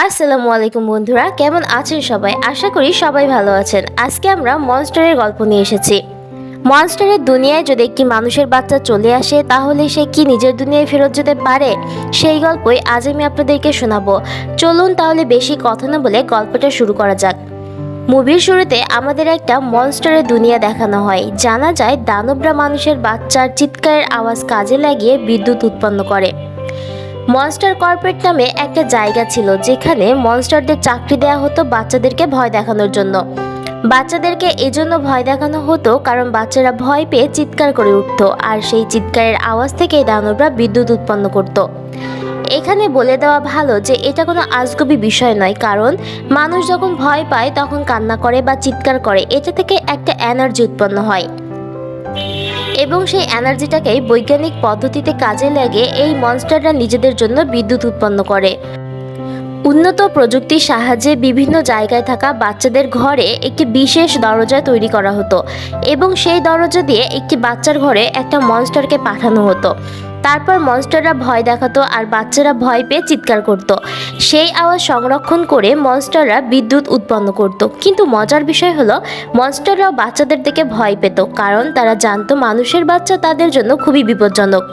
আসসালামু আলাইকুম বন্ধুরা, কেমন আছেন সবাই? আশা করি সবাই ভালো আছেন। আজকে আমরা মনস্টারের গল্প নিয়ে এসেছি। মনস্টারের দুনিয়ায় যদি একটি মানুষের বাচ্চা চলে আসে, তাহলে সে কি নিজের দুনিয়ায় ফেরত যেতে পারে? সেই গল্পই আজ আমি আপনাদেরকে শোনাবো। চলুন তাহলে বেশি কথা না বলে গল্পটা শুরু করা যাক। মুভির শুরুতে আমাদের একটা মনস্টারের দুনিয়া দেখানো হয়। জানা যায় দানবরা মানুষের বাচ্চার চিৎকারের আওয়াজ কাজে লাগিয়ে বিদ্যুৎ উৎপন্ন করে। মনস্টার কর্পোরেট নামে একটা জায়গা ছিল, যেখানে মনস্টারদের চাকরি দেওয়া হতো বাচ্চাদেরকে ভয় দেখানোর জন্য। বাচ্চাদেরকে এজন্য ভয় দেখানো হতো কারণ বাচ্চারা ভয় পেয়ে চিৎকার করে উঠত, আর সেই চিৎকারের আওয়াজ থেকেই দানবরা বিদ্যুৎ উৎপন্ন করত। এখানে বলে দেওয়া ভালো যে এটা কোনো আজগুবি বিষয় নয়, কারণ মানুষ যখন ভয় পায় তখন কান্না করে বা চিৎকার করে, এটা থেকে একটা এনার্জি উৎপন্ন হয় এবং সেই এনার্জিটাকেই বৈজ্ঞানিক পদ্ধতিতে কাজে লাগিয়ে এই মনস্টাররা নিজেদের জন্য বিদ্যুৎ উৎপন্ন করে। উন্নত প্রযুক্তির সাহায্যে বিভিন্ন জায়গায় থাকা বাচ্চাদের ঘরে একটি বিশেষ দরজা তৈরি করা হতো এবং সেই দরজা দিয়ে একটি বাচ্চার ঘরে একটা মনস্টারকে পাঠানো হতো। তারপর মনস্টাররা ভয় দেখাতো আর বাচ্চারা ভয় পেয়ে চিৎকার করত। সেই আওয়াজ সংরক্ষণ করে মনস্টাররা বিদ্যুৎ উৎপন্ন করত। কিন্তু মজার বিষয় হলো, মনস্টাররাও বাচ্চাদের থেকে ভয় পেত, কারণ তারা জানতো মানুষের বাচ্চা তাদের জন্য খুবই বিপজ্জনক।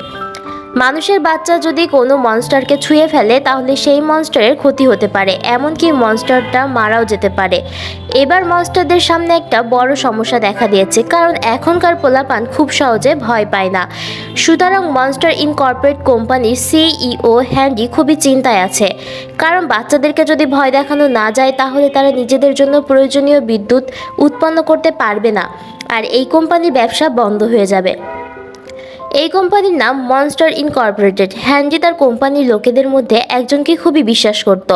মানুষের বাচ্চা যদি কোনো মনস্টারকে ছুঁয়ে ফেলে, তাহলে সেই মনস্টারের ক্ষতি হতে পারে, এমনকি মনস্টারটা মারাও যেতে পারে। এবার মনস্টারদের সামনে একটা বড় সমস্যা দেখা দিয়েছে, কারণ এখনকার পোলাপান খুব সহজে ভয় পায় না। সুতরাং মনস্টার ইনকর্পোরেট কোম্পানির সিইও হ্যান্ডি খুবই চিন্তায় আছে, কারণ বাচ্চাদেরকে যদি ভয় দেখানো না যায়, তাহলে তারা নিজেদের জন্য প্রয়োজনীয় বিদ্যুৎ উৎপন্ন করতে পারবে না, আর এই কোম্পানির ব্যবসা বন্ধ হয়ে যাবে। এই কোম্পানির নাম মনস্টার ইনকর্পোরেটেড। হ্যান্ডি তার কোম্পানির লোকেদের মধ্যে একজনকে খুবই বিশ্বাস করত,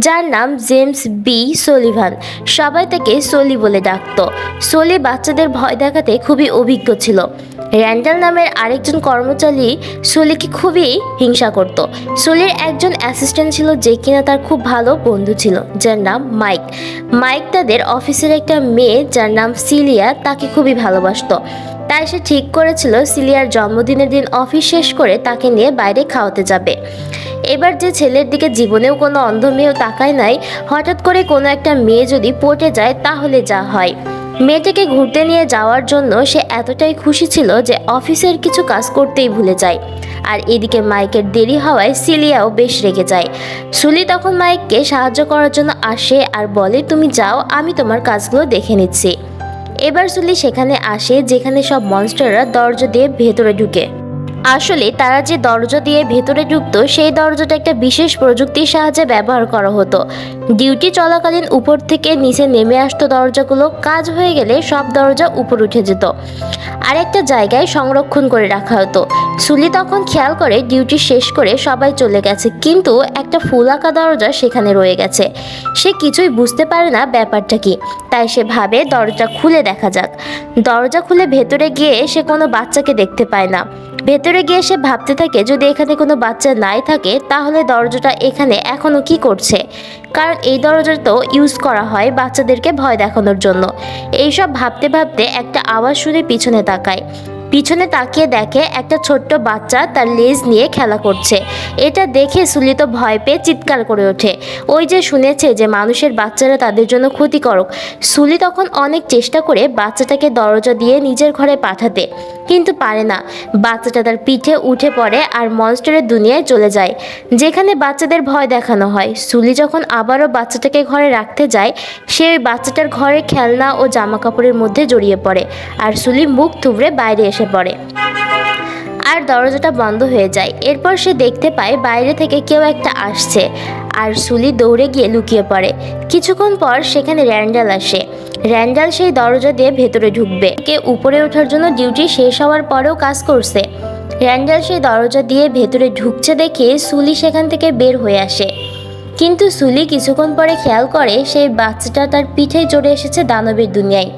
যার নাম জেমস বি সলিভান। সবাই তাকে সলি বলে ডাকত। সলি বাচ্চাদের ভয় দেখাতে খুবই অভিজ্ঞ ছিল। র্যান্ডাল নামের আরেকজন কর্মচারী সলিকে খুবই হিংসা করত। সলির একজন অ্যাসিস্ট্যান্ট ছিল, যে কিনা তার খুব ভালো বন্ধু ছিল, যার নাম মাইক। মাইক তাদের অফিসের একটা মেয়ে, যার নাম সিলিয়া, তাকে খুবই ভালোবাসতো। তাই সে ঠিক করেছিল সিলিয়ার জন্মদিনের দিন অফিস শেষ করে তাকে নিয়ে বাইরে খাওয়াতে যাবে। এবার যে ছেলের দিকে জীবনেও কোনো অন্ধ মেয়েও তাকায় নাই, হঠাৎ করে কোনো একটা মেয়ে যদি পটে যায়, তাহলে যা হয়। মেয়েটাকে ঘুরতে নিয়ে যাওয়ার জন্য সে এতটাই খুশি ছিল যে অফিসের কিছু কাজ করতেই ভুলে যায়। আর এদিকে মাইকের দেরি হওয়ায় সিলিয়াও বেশ রেগে যায়। সুলি তখন মাইককে সাহায্য করার জন্য আসে আর বলে, তুমি যাও, আমি তোমার কাজগুলো দেখে নিচ্ছি। এবার সুলি সেখানে আসে যেখানে সব মনস্টাররা দরজা দিয়ে ভেতরে ঢুকে। আসলে তারা যে দরজা দিয়ে ভেতরে ঢুকতো, সেই দরজাটা একটা বিশেষ প্রযুক্তির সাহায্যে ব্যবহার করা হতো। ডিউটি চলাকালীন উপর থেকে নিচে নেমে আসতো দরজাগুলো। কাজ হয়ে গেলে সব দরজা উপর উঠে যেত আর একটা জায়গায় সংরক্ষণ করে রাখা হতো। সুলি তখন খেয়াল করে ডিউটি শেষ করে সবাই চলে গেছে, কিন্তু একটা ফুল আঁকা দরজা সেখানে রয়ে গেছে। সে কিছুই বুঝতে পারে না ব্যাপারটা কি, তাই সে ভাবে দরজা খুলে দেখা যাক। দরজা খুলে ভেতরে গিয়ে সে কোনো বাচ্চাকে দেখতে পায় না। ভেতরে গিয়ে সে ভাবতে থাকে, যদি এখানে কোনো বাচ্চা নাই থাকে, তাহলে দরজাটা এখানে এখনও কি করছে, কারণ এই দরজা তো ইউজ করা হয় বাচ্চাদেরকে ভয় দেখানোর জন্য। এইসব ভাবতে ভাবতে একটা আওয়াজ শুনে পিছনে তাকায়। পিছনে তাকিয়ে দেখে একটা ছোট্ট বাচ্চা তার লেজ নিয়ে খেলা করছে। এটা দেখে সুলি তো ভয় পেয়ে চিৎকার করে ওঠে। ওই যে শুনেছে যে মানুষের বাচ্চারা তাদের জন্য ক্ষতিকারক। সুলি তখন অনেক চেষ্টা করে বাচ্চাটাকে দরজা দিয়ে নিজের ঘরে পাঠাতে, কিন্তু পারে না। বাচ্চাটা তার পিঠে উঠে পড়ে আর মনস্টারের দুনিয়ায় চলে যায়, যেখানে বাচ্চাদের ভয় দেখানো হয়। সুলি যখন আবারও বাচ্চাটাকে ঘরে রাখতে যায়, সে ওই বাচ্চাটার ঘরে খেলনা ও জামা কাপড়ের মধ্যে জড়িয়ে পড়ে, আর সুলি মুখ থুবড়ে বাইরে এসে পড়ে আর দরজাটা বন্ধ হয়ে যায়। এরপর সে দেখতে পায় বাইরে থেকে কেউ একটা আসছে, আর সুলি দৌড়ে গিয়ে লুকিয়ে পড়ে। কিছুক্ষণ পর সেখানে র্যান্ডাল আসে। র্যান্ডাল সেই দরজা দিয়ে ভেতরে ঢুকবে। কে উপরে ওঠার জন্য ডিউটি শেষ হওয়ার পরেও কাজ করছে। র্যান্ডাল সেই দরজা দিয়ে ভেতরে ঢুকছে দেখে সুলি সেখান থেকে বের হয়ে আসে, কিন্তু সুলি কিছুক্ষণ পরে খেয়াল করে সেই বাচ্চাটা তার পিঠে চড়ে এসেছে দানবের দুনিয়ায়।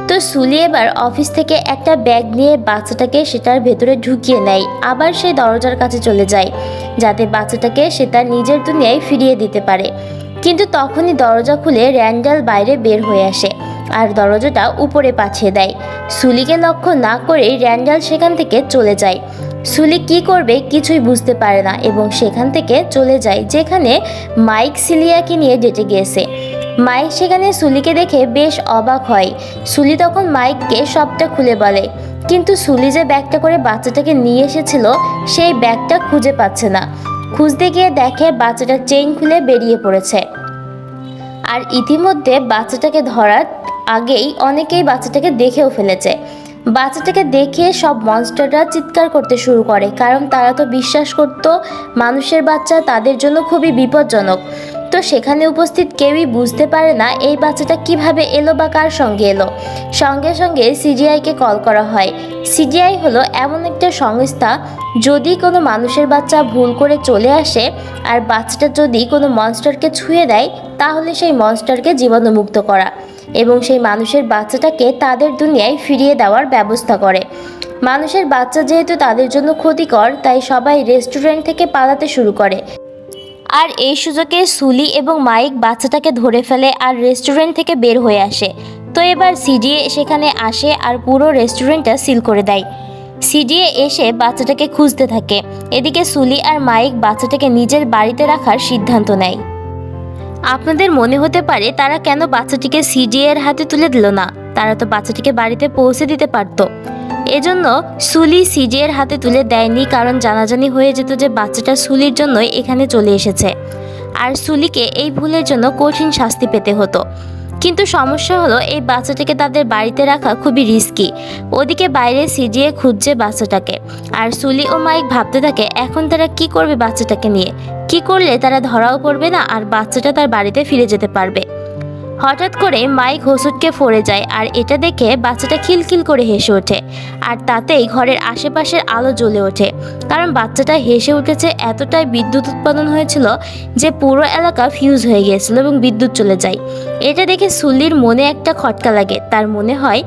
তো সুলি এবার অফিস থেকে একটা ব্যাগ নিয়ে বাচ্চাটাকে সেটার ভেতরে ঢুকিয়ে নেয়। আবার সে দরজার কাছে চলে যায়, যাতে বাচ্চাটাকে সে তার নিজের দুনিয়ায় ফিরিয়ে দিতে পারে। কিন্তু তখনই দরজা খুলে র্যান্ডাল বাইরে বের হয়ে আসে আর দরজাটা উপরে পাঠিয়ে দেয়। সুলিকে লক্ষ্য না করেই র্যান্ডাল সেখান থেকে চলে যায়। সুলি কি করবে কিছুই বুঝতে পারে না এবং সেখান থেকে চলে যায় যেখানে মাইক সিলিয়াকে নিয়ে ডেটে গিয়েছে। মাইক সেখানে সুলিকে দেখে বেশ অবাক হয়। সুলি তখন মাইককে সবটা খুলে বলে, কিন্তু সুলি যে ব্যাগটা করে বাচ্চাটাকে নিয়ে এসেছিল সেই ব্যাগটা খুঁজে পাচ্ছে না। খুঁজতে গিয়ে দেখে বাচ্চাটার চেইন খুলে বেরিয়ে পড়েছে। আর ইতিমধ্যে বাচ্চাটাকে ধরার আগেই অনেকেই বাচ্চাটাকে দেখেও ফেলেছে। বাচ্চাটাকে দেখে সব মনস্টাররা চিৎকার করতে শুরু করে, কারণ তারা তো বিশ্বাস করতো মানুষের বাচ্চা তাদের জন্য খুবই বিপজ্জনক। তো সেখানে উপস্থিত কেউই বুঝতে পারে না এই বাচ্চাটা কিভাবে এলো বা কার সঙ্গে এলো। সঙ্গে সঙ্গে সিজিআইকে কল করা হয়। সিজিআই হলো এমন একটা সংস্থা, যদি কোনো মানুষের বাচ্চা ভুল করে চলে আসে আর বাচ্চাটা যদি কোনো মনস্টারকে ছুঁয়ে দেয় তাহলে সেই মনস্টারকে জীবাণুমুক্ত করা এবং সেই মানুষের বাচ্চাটাকে তাদের দুনিয়ায় ফিরিয়ে দেওয়ার ব্যবস্থা করে। মানুষের বাচ্চা যেহেতু তাদের জন্য ক্ষতিকর, তাই সবাই রেস্টুরেন্ট থেকে পালাতে শুরু করে। আর এই সুযোগে সুলি এবং মাইক বাচ্চাটাকে ধরে ফেলে আর রেস্টুরেন্ট থেকে বের হয়ে আসে। তো এবার সিডিএ সেখানে আসে আর পুরো রেস্টুরেন্টটা সিল করে দেয়। সিডিএ এসে বাচ্চাটাকে খুঁজতে থাকে। এদিকে সুলি আর মাইক বাচ্চাটাকে নিজের বাড়িতে রাখার সিদ্ধান্ত নেয়। আপনাদের মনে হতে পারে তারা কেন বাচ্চাটিকে সিডিএ এর হাতে তুলে দিল না, তারা তো বাচ্চাটিকে বাড়িতে পৌঁছে দিতে পারত। এজন্য সুলি সিডিএর হাতে তুলে দেয়নি, কারণ জানাজানি হয়ে যেত যে বাচ্চাটা সুলির জন্যই এখানে চলে এসেছে আর সুলিকে এই ভুলের জন্য কঠিন শাস্তি পেতে হতো। কিন্তু সমস্যা হলো এই বাচ্চাটাকে তাদের বাড়িতে রাখা খুবই রিস্কি। ওদিকে বাইরে সিজিএ খুঁজছে বাচ্চাটাকে আর সুলি ও মাইক ভাবতে থাকে এখন তারা কি করবে বাচ্চাটাকে নিয়ে, কি করলে তারা ধরাও পড়বে না আর বাচ্চাটা তার বাড়িতে ফিরে যেতে পারবে। হঠাৎ করে মাইক হোঁচটকে পড়ে যায় আর এটা দেখে বাচ্চাটা খিলখিল করে হেসে ওঠে আর তাতেই ঘরের আশেপাশের আলো জ্বলে ওঠে, কারণ বাচ্চাটা হেসে উঠেছে। এতটাই বিদ্যুৎ উৎপাদন হয়েছিল যে পুরো এলাকা ফিউজ হয়ে গিয়েছিল এবং বিদ্যুৎ চলে যায়। এটা দেখে সুলির মনে একটা খটকা লাগে। তার মনে হয়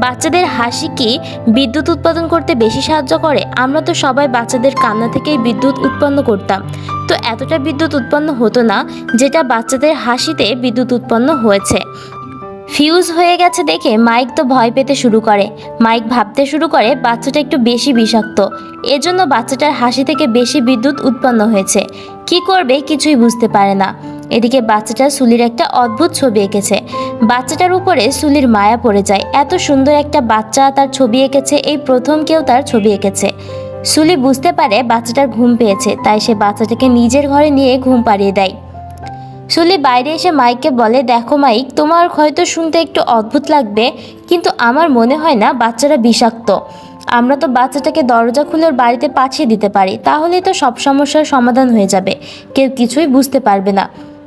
বাচ্চাদের হাসি কি বিদ্যুৎ উৎপাদন করতে বেশি সাহায্য করে? আমরা তো সবাই বাচ্চাদের কান্না থেকেই বিদ্যুৎ উৎপন্ন করতাম, তো এতটা বিদ্যুৎ উৎপন্ন হতো না যেটা বাচ্চাদের হাসিতে বিদ্যুৎ উৎপন্ন হয়েছে। ফিউজ হয়ে গেছে দেখে মাইক তো ভয় পেতে শুরু করে। মাইক ভাবতে শুরু করে বাচ্চাটা একটু বেশি বিষাক্ত, এজন্য বাচ্চাটার হাসি থেকে বেশি বিদ্যুৎ উৎপন্ন হয়েছে। কি করবে কিছুই বুঝতে পারে না। এদিকে বাচ্চাটা সুলির একটা অদ্ভুত ছবি এঁকেছে। বাচ্চাটার উপরে সুলির মায়া পড়ে যায়। এত সুন্দর একটা বাচ্চা তার ছবি এঁকেছে, এই প্রথম কেউ তার ছবি এঁকেছে। সুলি বুঝতে পারে বাচ্চাটার ঘুম পেয়েছে, তাই সে বাচ্চাটাকে নিজের ঘরে নিয়ে ঘুম পাড়িয়ে দেয়। সুলি বাইরে এসে মাইককে বলে, দেখো মাইক, তোমার হয়তো শুনতে একটু অদ্ভুত লাগবে, কিন্তু আমার মনে হয় না বাচ্চারা বিষাক্ত। আমরা তো বাচ্চাটাকে দরজা খুলে ওর বাড়িতে পাঠিয়ে দিতে পারি, তাহলেই তো সব সমস্যার সমাধান হয়ে যাবে, কেউ কিছুই বুঝতে পারবে না।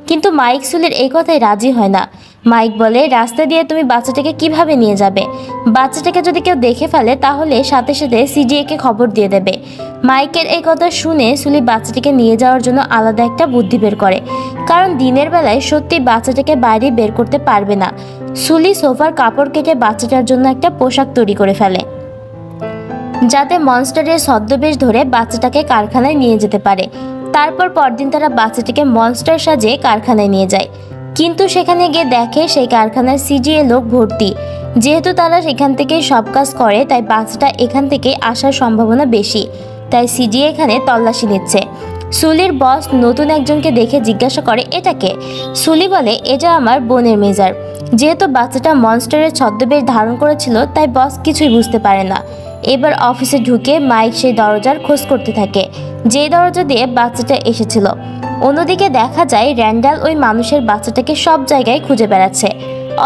কিন্তু মাইক সুলির এই কথায় রাজি হয় না। মাইক বলে, রাস্তা দিয়ে তুমি বাচ্চাটাকে কিভাবে নিয়ে যাবে? বাচ্চাটাকে যদি কেউ দেখে ফেলে তাহলে সাথে সাথে সিডিএকে খবর দিয়ে দেবে। মাইকের এই কথা শুনে সুলি বাচ্চাটাকে নিয়ে যাওয়ার জন্য আলাদা একটা বুদ্ধি বের করে, কারণ দিনের বেলায় সত্যি বাচ্চাটাকে বাইরে বের করতে পারবে না। সুলি সোফার কাপড় কেটে বাচ্চাটার জন্য একটা পোশাক তৈরি করে ফেলে, যাতে মনস্টারের ছদ্মবেশ ধরে বাচ্চাটাকে কারখানায় নিয়ে যেতে পারে। তারপর পরদিন তারা বাচ্চাটিকে মনস্টার সাজিয়ে কারখানায় নিয়ে যায়। কিন্তু সেখানে গিয়ে দেখে সেই কারখানার সিজিএ লোক ভর্তি। যেহেতু তারা সেখান থেকেই সব কাজ করে, তাই বাচ্চাটা এখান থেকে আসার সম্ভাবনা বেশি, তাই সিজিএ এখানে তল্লাশি নিচ্ছে। সুলির বস নতুন একজনকে দেখে জিজ্ঞাসা করে, এটাকে? সুলি বলে, এটা আমার বোনের মেজার। যেহেতু বাচ্চাটা মনস্টারের ছদ্মবেশ ধারণ করেছিল, তাই বস কিছুই বুঝতে পারে না। এবার অফিসে ঢুকে মাইক সেই দরজার খোঁজ করতে থাকে, যেই দরজা দিয়ে বাচ্চাটা এসেছিল। অন্যদিকে দেখা যায় র্যান্ডাল ওই মানুষের বাচ্চাটাকে সব জায়গায় খুঁজে বেড়াচ্ছে।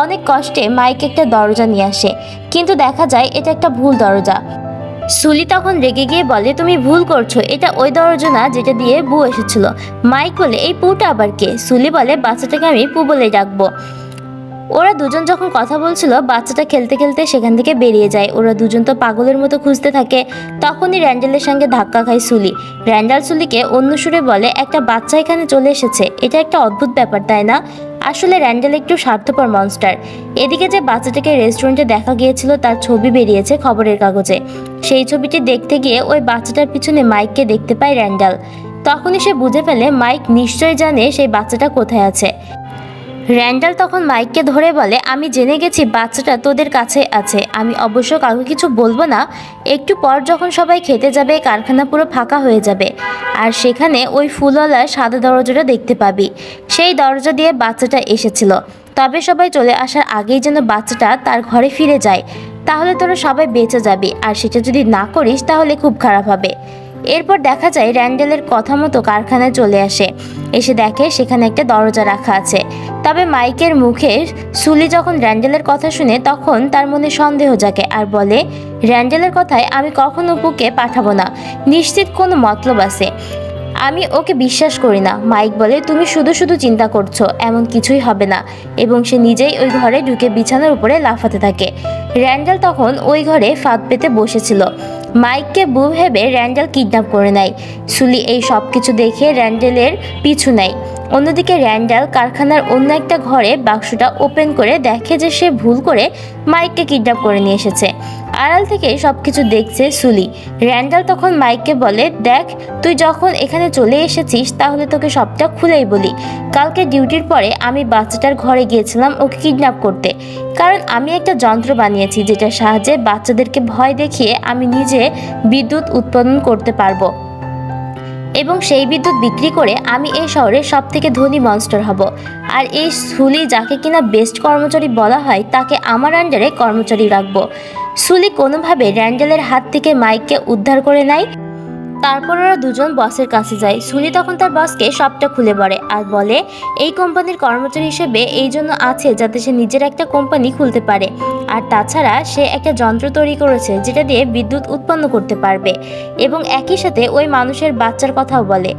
অনেক কষ্টে মাইক একটা দরজা নিয়ে আসে, কিন্তু দেখা যায় এটা একটা ভুল দরজা। সুলি তখন রেগে গিয়ে বলে, তুমি ভুল করছো, এটা ওই দরজা না যেটা দিয়ে বু এসেছিল। মাইক বলে, এই পুটা আবার কে? সুলি বলে, বাচ্চাটাকে আমি পু বলে ডাকবো। ওরা দুজন যখন কথা বলছিল, বাচ্চাটা খেলতে খেলতে সেখান থেকে বেরিয়ে যায়। ওরা দুজন তো পাগলের মতো খুঁজতে থাকে। তখনই র্যান্ডেলের সঙ্গে ধাক্কা খায় সুলি। র্যান্ডাল সুলিকে অন্য সুরে বলে, একটা বাচ্চা এখানে চলে এসেছে, এটা একটা অদ্ভুত ব্যাপার তাই না? আসলে র্যান্ডেল একটু স্বার্থপর মনস্টার। এদিকে যে বাচ্চাটাকে রেস্টুরেন্টে দেখা গিয়েছিল তার ছবি বেরিয়েছে খবরের কাগজে। সেই ছবিটি দেখতে গিয়ে ওই বাচ্চাটার পিছনে মাইককে দেখতে পায় র্যান্ডাল। তখনই সে বুঝে ফেলে মাইক নিশ্চয় জানে সেই বাচ্চাটা কোথায় আছে। র্যান্ডাল তখন মাইককে ধরে বলে, আমি জেনে গেছি বাচ্চাটা তোদের কাছে আছে, আমি অবশ্য কাউকে কিছু বলবো না। একটু পর যখন সবাই খেতে যাবে কারখানা পুরো ফাঁকা হয়ে যাবে, আর সেখানে ওই ফুলওয়ালা সাদা দরজাটা দেখতে পাবি। সেই দরজা দিয়ে বাচ্চাটা এসেছিল। তবে সবাই চলে আসার আগেই যেন বাচ্চাটা তার ঘরে ফিরে যায়, তাহলে তোরা সবাই বেঁচে যাবি, আর সেটা যদি না করিস তাহলে খুব খারাপ হবে। এরপর দেখা যায় র্যান্ডেলের কথা মতো কারখানায় চলে আসে, এসে দেখে সেখানে একটা দরজা রাখা আছে। তবে মাইকের মুখে সুলি যখন র্যান্ডেলের কথা শুনে তখন তার মনে সন্দেহ জাগে আর বলে, র্যান্ডেলের কথায় আমি কখনো বুকে পাঠাবো না, নিশ্চিত কোনো মতলব আছে, আমি ওকে বিশ্বাস করি না। মাইক বলে, তুমি শুধু শুধু চিন্তা করছো, এমন কিছুই হবে না। এবং সে নিজেই ওই ঘরে ঢুকে বিছানার উপরে লাফাতে থাকে। র্যান্ডেল তখন ওই ঘরে ফাঁদ পেতে বসেছিল। মাইককে বউ ভেবে র্যান্ডেল কিডন্যাপ করে নেয়। সুলি এই সব কিছু দেখে র্যান্ডেলের পিছু নেয়। অন্যদিকে র্যান্ডেল কারখানার অন্য একটা ঘরে বাক্সটা ওপেন করে দেখে যে সে ভুল করে মাইককে কিডন্যাপ করে নিয়ে এসেছে। আড়াল থেকে সব কিছু দেখছে সুলি। র্যান্ডেল তখন মাইককে বলে, দেখ, তুই যখন এখানে চলে এসেছিস তাহলে তোকে সবটা খুলেই বলি। কালকে ডিউটির পরে আমি বাচ্চাটার ঘরে গিয়েছিলাম ওকে কিডন্যাপ করতে, কারণ আমি একটা যন্ত্র বানিয়েছি যেটার সাহায্যে বাচ্চাদেরকে ভয় দেখিয়ে আমি নিজে বিদ্যুৎ উৎপাদন করতে পারবো, এবং সেই বিদ্যুৎ বিক্রি করে আমি এই শহরের সবথেকে ধনী মনস্টার হব। আর এই সুলি, যাকে কিনা বেস্ট কর্মচারী বলা হয়, তাকে আমার আন্ডারে কর্মচারী রাখবো। সুলি কোনোভাবে র্যান্ডেলের হাত থেকে মাইককে উদ্ধার করে নেয়। তারপর ওরা দুজন বসের কাছে যায়। সুলি তখন তার বসকে সবটা খুলে বলে আর বলে, এই কোম্পানির কর্মচারী হিসেবে এই জন্য আছে যাতে সে নিজের একটা কোম্পানি খুলতে পারে, আর তাছাড়া সে একটা যন্ত্র তৈরি করেছে যেটা দিয়ে বিদ্যুৎ উৎপন্ন করতে পারবে, এবং একই সাথে ওই মানুষের বাচ্চার কথাও বলে।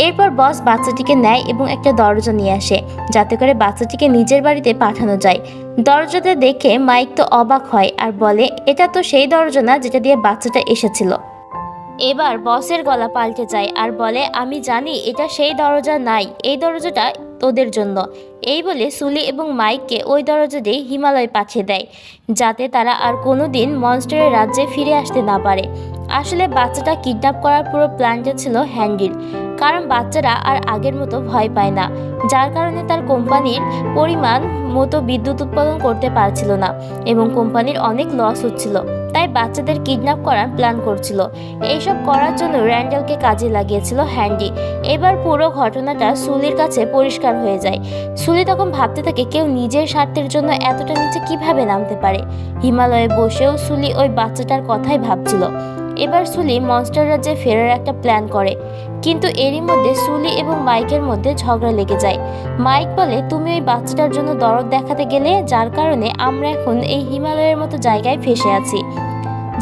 এরপর বস বাচ্চাটিকে নেয় এবং একটা দরজা নিয়ে আসে যাতে করে বাচ্চাটিকে নিজের বাড়িতে পাঠানো যায়। দরজাটা দেখে মাইক তো অবাক হয় আর বলে, এটা তো সেই দরজা না যেটা দিয়ে বাচ্চাটা এসেছিল। এবার বসের গলা পাল্টে যায় আর বলে, আমি জানি এটা সেই দরজা নাই, এই দরজাটা তোদের জন্য। এই বলে সুলি এবং মাইককে ওই দরজা দিয়ে হিমালয় পাঠিয়ে দেয়, যাতে তারা আর কোনোদিন মনস্টারের রাজ্যে ফিরে আসতে না পারে। আসলে বাচ্চাটা কিডন্যাপ করার পুরো প্ল্যানটা ছিল হ্যান্ডির, কারণ বাচ্চারা আর আগের মতো ভয় পায় না, যার কারণে তার কোম্পানির পরিমাণ মতো বিদ্যুৎ উৎপাদন করতে পারছিল না এবং কোম্পানির অনেক লস হচ্ছিল, তাই বাচ্চাদের কিডন্যাপ করার প্ল্যান করছিল। এইসব করার জন্য র্যান্ডেলকে কাজে লাগিয়েছিল হ্যান্ডি। এবার পুরো ঘটনাটা সুলির কাছে পরিষ্কার হয়ে যায়। সুলি তখন ভাবতে থাকে, কেউ নিজের স্বার্থের জন্য এতটা নিচে কিভাবে নামতে পারে। হিমালয়ে বসেও সুলি ওই বাচ্চাটার কথাই ভাবছিল। এবার সুলি মনস্টার রাজ্যে ফেরার একটা প্ল্যান করে, কিন্তু এরই মধ্যে সুলি এবং মাইকের মধ্যে ঝগড়া লেগে যায়। মাইক বলে, তুমি ওই বাচ্চাটার জন্য দরদ দেখাতে গেলে, যার কারণে আমরা এখন এই হিমালয়ের মতো জায়গায় ফেসে আছি,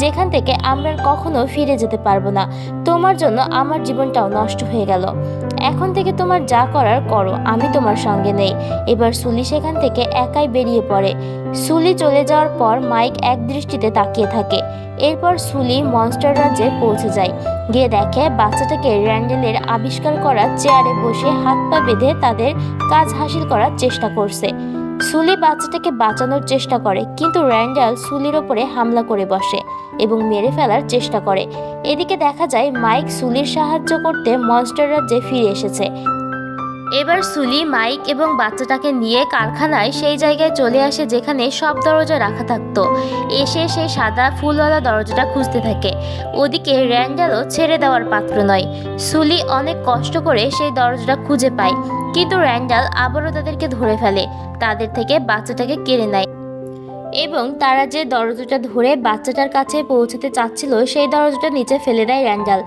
যেখান থেকে আমরা কখনো ফিরে যেতে পারবো না। তোমার জন্য আমার জীবনটাও নষ্ট হয়ে গেল। এখন থেকে তোমার যা করার করো, আমি তোমার সঙ্গে নেই। এবার সুলি সেখান থেকে একাই বেরিয়ে পড়ে। সুলি চলে যাওয়ার পর মাইক এক দৃষ্টিতে তাকিয়ে থাকে। এরপর সুলি মনস্টার রাজ্যে পৌঁছে যায়। গিয়ে দেখে বাচ্চাটাকে র্যান্ডেলের আবিষ্কার করা চেয়ারে বসে হাত পা বেঁধে তাদের কাজ হাসিল করার চেষ্টা করছে। সুলি বাচ্চাটাকে বাঁচানোর চেষ্টা করে, কিন্তু র্যান্ডেল সুলির ওপরে হামলা করে বসে এবং মেরে ফেলার চেষ্টা করে। এদিকে দেখা যায় মাইক সুলির সাহায্য করতে মনস্টার রাজ্যে ফিরে এসেছে। এবার সুলি, মাইক এবং বাচ্চাটাকে নিয়ে কারখানায় সেই জায়গায় চলে আসে যেখানে সব দরজা রাখা থাকতো। এসে সে সাদা ফুলওয়ালা দরজাটা খুঁজতে থাকে। ওদিকে র্যান্ডেলও ছেড়ে দেওয়ার পাত্র নয়। সুলি অনেক কষ্ট করে সেই দরজাটা খুঁজে পায়, কিন্তু র্যান্ডেল আবারও তাদেরকে ধরে ফেলে, তাদের থেকে বাচ্চাটাকে কেড়ে নেয় এবং তারা যে দরজাটা ধরে বাচ্চাটার কাছে পৌঁছাতে চাচ্ছিল সেই দরজাটা নিচে ফেলে দেয় র্যান্ডেল।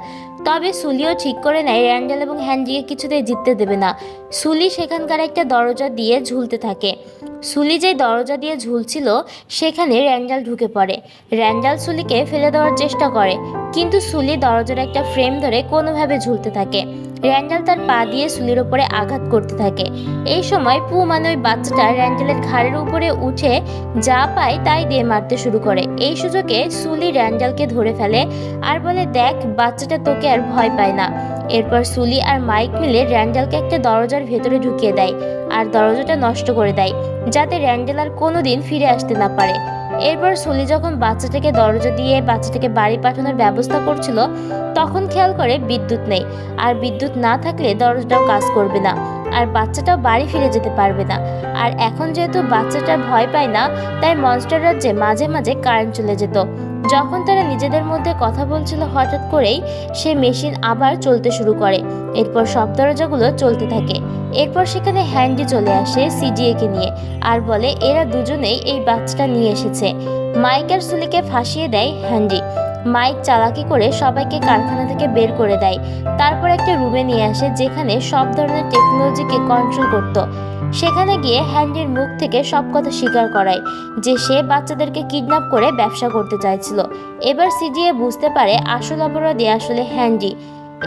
তবে সুলিও ঠিক করে নেয় র্যান্ডেল এবং হ্যান্ডিকে কিছুতেই জিততে দেবে না। সুলি সেখানকার একটা দরজা দিয়ে ঝুলতে থাকে। সুলি যে দরজা দিয়ে ঝুলছিল সেখানে র্যান্ডেল ঢুকে পড়ে। র্যান্ডেল সুলিকে ফেলে দেওয়ার চেষ্টা করে, কিন্তু সুলি দরজার একটা ফ্রেম ধরে কোনোভাবে ঝুলতে থাকে। র্যান্ডেল তার পা দিয়ে সুলির ওপরে আঘাত করতে থাকে। এই সময় পু মানে ওই বাচ্চাটা র্যান্ডেলের ঘাড়ের উপরে উঠে যা পায় তাই দিয়ে মারতে শুরু করে। এই সুযোগে সুলি র্যান্ডেলকে ধরে ফেলে আর বলে, দেখ, বাচ্চাটা তোকে আর ভয় পায় না। এরপর সুলি আর মাইক মিলে র্যান্ডেলকে একটা দরজার ভেতরে ঢুকিয়ে দেয় আর দরজাটা নষ্ট করে দেয়, যাতে র্যান্ডেল আর কোনোদিন ফিরে আসতে না পারে। এরপর সুলি যখন বাচ্চাটাকে দরজা দিয়ে বাচ্চাটাকে বাড়ি পাঠানোর ব্যবস্থা করছিল, তখন খেয়াল করে বিদ্যুৎ নেই, আর বিদ্যুৎ না থাকলে দরজাটাও কাজ করবে না, আর বাচ্চাটাও বাড়ি ফিরে যেতে পারবে না। আর এখন যেহেতু বাচ্চাটা ভয় পায় না, তাই মনস্টার রাজ্যে মাঝে মাঝে কারেন্ট চলে যেত। যখন তারা নিজেদের মধ্যে কথা বলছিল, হঠাৎ করেই সে মেশিন আবার চলতে শুরু করে। এরপর সব দরজাগুলো চলতে থাকে। এরপর সেখানে হ্যান্ডি চলে আসে সিজিএকে নিয়ে, আর বলে এরা দুজনেই এই বাচ্চাটা নিয়ে এসেছে। মাইক আর সুলিকে ফাঁসিয়ে দেয় হ্যান্ডি। মাইক চালাকি করে সবাইকে কারখানা থেকে বের করে দেয়। তারপর একটা রুমে নিয়ে আসে যেখানে সব ধরনের টেকনোলজিকে কন্ট্রোল করত। সেখানে গিয়ে হ্যান্ডির মুখ থেকে সব কথা স্বীকার করায় যে সে বাচ্চাদেরকে কিডন্যাপ করে ব্যবসা করতে চাইছিল। এবার সিজিএ বুঝতে পারে আসল অপরাধী আসলে হ্যান্ডি।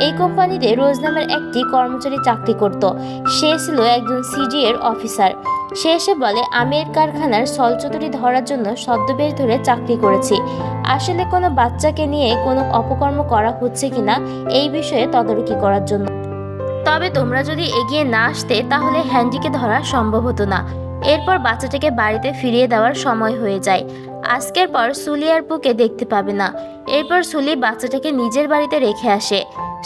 এই কোম্পানিতে রোজ নামের একটি কর্মচারী চাকরি করত। সে ছিল একজন সিজিএর অফিসার। সে এসে বলে, আমি এর কারখানার ছলচতুরি ধরার জন্য ছদ্মবেশ ধরে চাকরি করেছি। আসলে কোনো বাচ্চাকে নিয়ে কোনো অপকর্ম করা হচ্ছে কিনা এই বিষয়ে তদারকি করার জন্য। তবে তোমরা যদি এগিয়ে না আসতে তাহলে হ্যান্ডিকে ধরা সম্ভব হতো না। এরপর বাচ্চাটাকে বাড়িতে ফিরিয়ে দেওয়ার সময় হয়ে যায়। আজকের পর সুলি আর পুকে দেখতে পাবে না। এরপর সুলি বাচ্চাটাকে নিজের বাড়িতে রেখে আসে।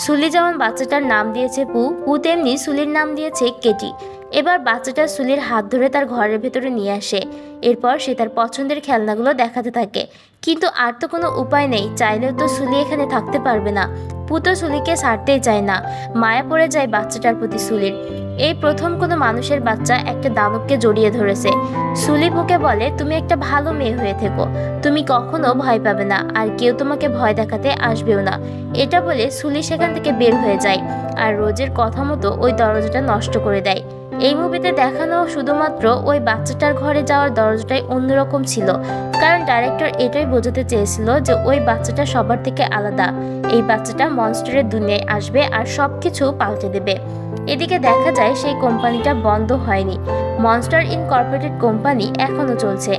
সুলি যেমন বাচ্চাটার নাম দিয়েছে পু তেমনি সুলির নাম দিয়েছে কেটি। এবার বাচ্চাটা সুলির হাত ধরে তার ঘরের ভেতরে নিয়ে আসে। এরপর সে তার পছন্দের খেলনাগুলো দেখাতে থাকে, কিন্তু আর তো কোনো উপায় নেই, চাইলেও তো সুলি এখানে থাকতে পারবে না। পু তো সুলিকে ছাড়তেই চায় না, মায়া পড়ে যায় বাচ্চাটার প্রতি সুলির। এই প্রথম কোনো মানুষের বাচ্চা একটা দানবকে জড়িয়ে ধরেছে। সুলি পুকে বলে, তুমি একটা ভালো মেয়ে হয়ে থেকো, তুমি কখনো ভয় পাবে না, আর কেউ তোমাকে ভয় দেখাতে আসবেও না। এটা বলে সুলি সেখান থেকে বের হয়ে যায়, আর রোজের কথা মতো ওই দরজাটা নষ্ট করে দেয়। এই মুভিতে দেখানো শুধুমাত্র ওই বাচ্চাটার ঘরে যাওয়ার দরজাটাই অন্যরকম ছিল, কারণ ডাইরেক্টর এটাই বোঝাতে চেয়েছিল যে ওই বাচ্চাটা সবার থেকে আলাদা। এই বাচ্চাটা মনস্টারের দুনিয়ায় আসবে আর সবকিছু পাল্টে দেবে। এদিকে দেখা যায় সেই কোম্পানিটা বন্ধ হয়নি। মনস্টার ইনকর্পোরেটেড কোম্পানি এখনো চলছে।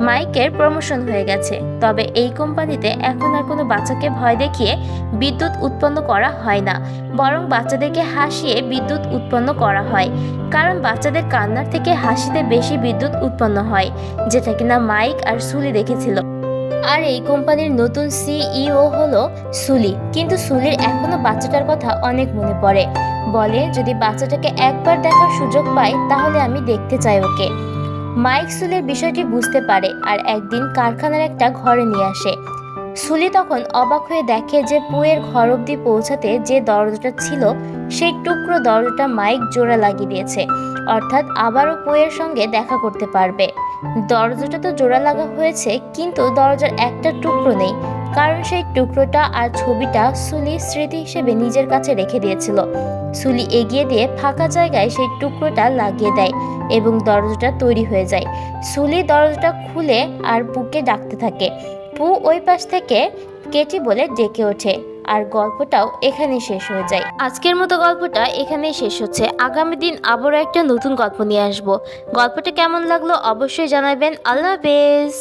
মাইকের প্রমোশন হয়ে গেছে। তবে এই কোম্পানিতে এখন আর কোনো বাচ্চাকে ভয় দেখিয়ে বিদ্যুৎ উৎপন্ন করা হয় না, বরং বাচ্চাদেরকে হাসিয়ে বিদ্যুৎ উৎপন্ন করা হয়। কারণ বাচ্চাদের কান্নার থেকে হাসিতে বেশি বিদ্যুৎ উৎপন্ন হয়, যেটা কিনা মাইক আর সুলি দেখেছিল। আর এই কোম্পানির নতুন সিইও হলো সুলি। কিন্তু সুলির এখনো বাচ্চাটার কথা অনেক মনে পড়ে। বলে, যদি বাচ্চাটাকে একবার দেখার সুযোগ পাই তাহলে আমি দেখতে চাই ওকে। মাইক সুলির বিষয়টি বুঝতে পারে আর একদিন কারখানার একটা ঘরে নিয়ে আসে। সুলি তখন অবাক হয়ে দেখে যে পুয়ের ঘর অবধি পৌঁছাতে যে দরজাটা ছিল সেই টুকরো দরজাটা মাইক জোড়া লাগিয়ে দিয়েছে, অর্থাৎ আবারও পুয়ের সঙ্গে দেখা করতে পারবে। দরজাটা তো জোড়া লাগা হয়েছে, কিন্তু দরজার একটা টুকরো নেই, কারণ সেই টুকরোটা আর ছবিটা সুলি স্মৃতি হিসেবে নিজের কাছে রেখে দিয়েছিল। সুলি এগিয়ে দিয়ে ফাঁকা জায়গায় সেই টুকরোটা লাগিয়ে দেয় এবং দরজাটা তৈরি হয়ে যায়। সুলি দরজাটা খুলে আর পুকে ডাকতে থাকে। পু ওই পাশ থেকে কেটি বলে ডেকে ওঠে। আর গল্পটাও এখানেই শেষ হয়ে যায়। আজকের মতো গল্পটা এখানেই শেষ হচ্ছে। আগামী দিন আবারও একটা নতুন গল্প নিয়ে আসবো। গল্পটা কেমন লাগলো অবশ্যই জানাবেন। আল্লাহ হাফেজ।